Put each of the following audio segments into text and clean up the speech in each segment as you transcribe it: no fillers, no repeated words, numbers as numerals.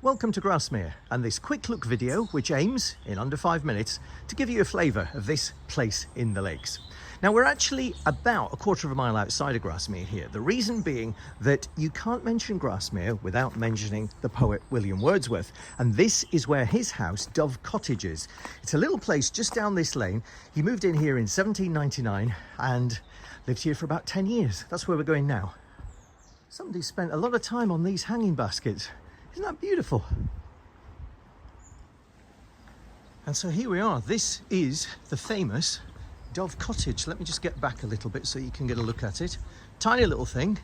Welcome to Grasmere and this quick look video which aims, in under 5 minutes, to give you a flavour of this place in the lakes. Now we're actually about a quarter of a mile outside of Grasmere here. The reason being that you can't mention Grasmere without mentioning the poet William Wordsworth, and this is where his house, Dove Cottage, is. It's a little place just down this lane. He moved in here in 1799 and lived here for about 10 years. That's where we're going now. Somebody spent a lot of time on these hanging baskets. Isn't that beautiful? And so here we are. This is the famous Dove Cottage. Let me just get back a little bit so you can get a look at it. Tiny little thing,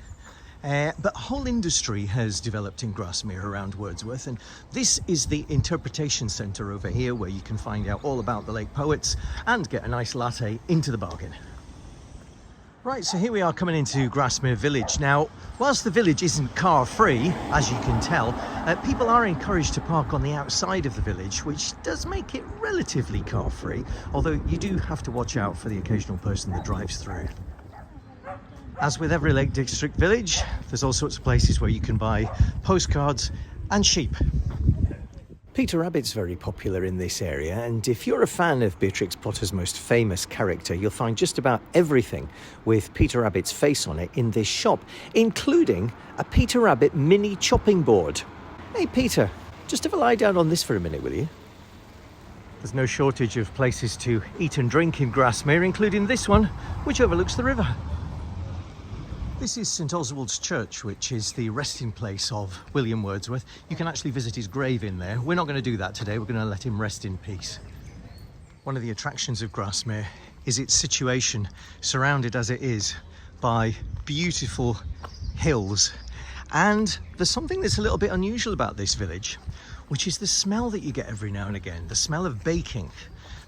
but a whole industry has developed in Grasmere around Wordsworth, and this is the interpretation centre over here where you can find out all about the lake poets and get a nice latte into the bargain. Right, so here we are coming into Grasmere village. Now, whilst the village isn't car free, as you can tell, people are encouraged to park on the outside of the village, which does make it relatively car free, although you do have to watch out for the occasional person that drives through. As with every Lake District village, there's all sorts of places where you can buy postcards and sheep. Peter Rabbit's very popular in this area, and if you're a fan of Beatrix Potter's most famous character, you'll find just about everything with Peter Rabbit's face on it in this shop, including a Peter Rabbit mini chopping board. Hey Peter, just have a lie down on this for a minute, will you? There's no shortage of places to eat and drink in Grasmere, including this one, which overlooks the river. This is St Oswald's Church, which is the resting place of William Wordsworth. You can actually visit his grave in there. We're not going to do that today. We're going to let him rest in peace. One of the attractions of Grasmere is its situation, surrounded as it is by beautiful hills. And there's something that's a little bit unusual about this village, which is the smell that you get every now and again, the smell of baking.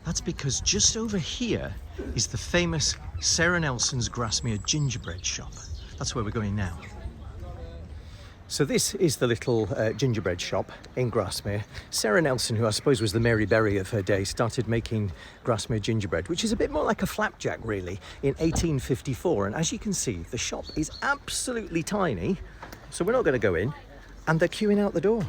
That's because just over here is the famous Sarah Nelson's Grasmere gingerbread shop. That's where we're going now. So this is the little gingerbread shop in Grasmere. Sarah Nelson, who I suppose was the Mary Berry of her day, started making Grasmere gingerbread, which is a bit more like a flapjack really, in 1854. And as you can see, the shop is absolutely tiny, so we're not going to go in, and they're queuing out the door.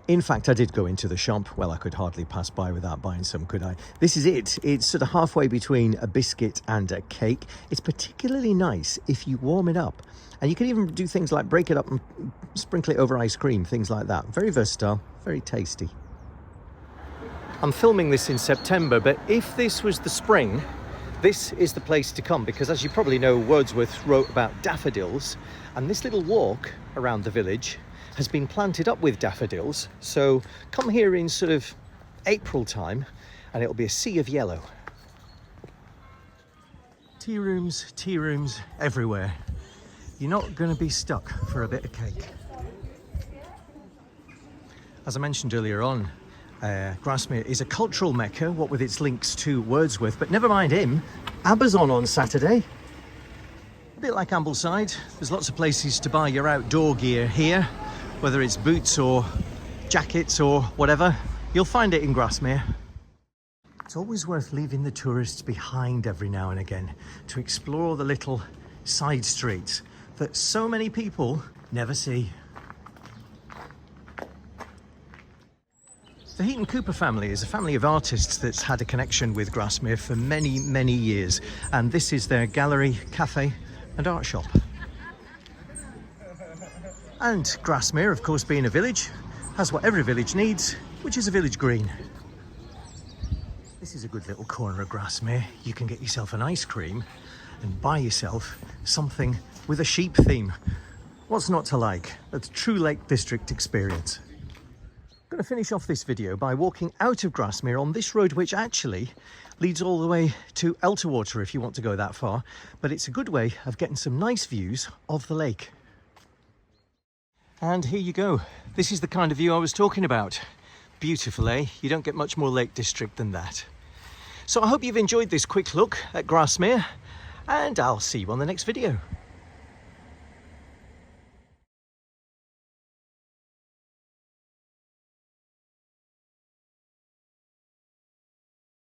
In fact, I did go into the shop. Well, I could hardly pass by without buying some, could I? This is it. It's sort of halfway between a biscuit and a cake. It's particularly nice if you warm it up. And you can even do things like break it up and sprinkle it over ice cream, things like that. Very versatile, very tasty. I'm filming this in September, but if this was the spring, this is the place to come, because as you probably know, Wordsworth wrote about daffodils, and this little walk around the village has been planted up with daffodils. So come here in sort of April time and it'll be a sea of yellow. Tea rooms everywhere. You're not going to be stuck for a bit of cake. As I mentioned earlier on, Grasmere is a cultural mecca, what with its links to Wordsworth, but never mind him, ABBA's on Saturday. A bit like Ambleside, there's lots of places to buy your outdoor gear here. Whether it's boots or jackets or whatever, you'll find it in Grasmere. It's always worth leaving the tourists behind every now and again to explore the little side streets that so many people never see. The Heaton Cooper family is a family of artists that's had a connection with Grasmere for many, many years, and this is their gallery, cafe and art shop. And Grasmere, of course, being a village, has what every village needs, which is a village green. This is a good little corner of Grasmere. You can get yourself an ice cream and buy yourself something with a sheep theme. What's not to like? That's a true Lake District experience. I'm going to finish off this video by walking out of Grasmere on this road, which actually leads all the way to Elterwater if you want to go that far. But it's a good way of getting some nice views of the lake. And here you go. This is the kind of view I was talking about. Beautiful, eh? You don't get much more Lake District than that. So I hope you've enjoyed this quick look at Grasmere, and I'll see you on the next video.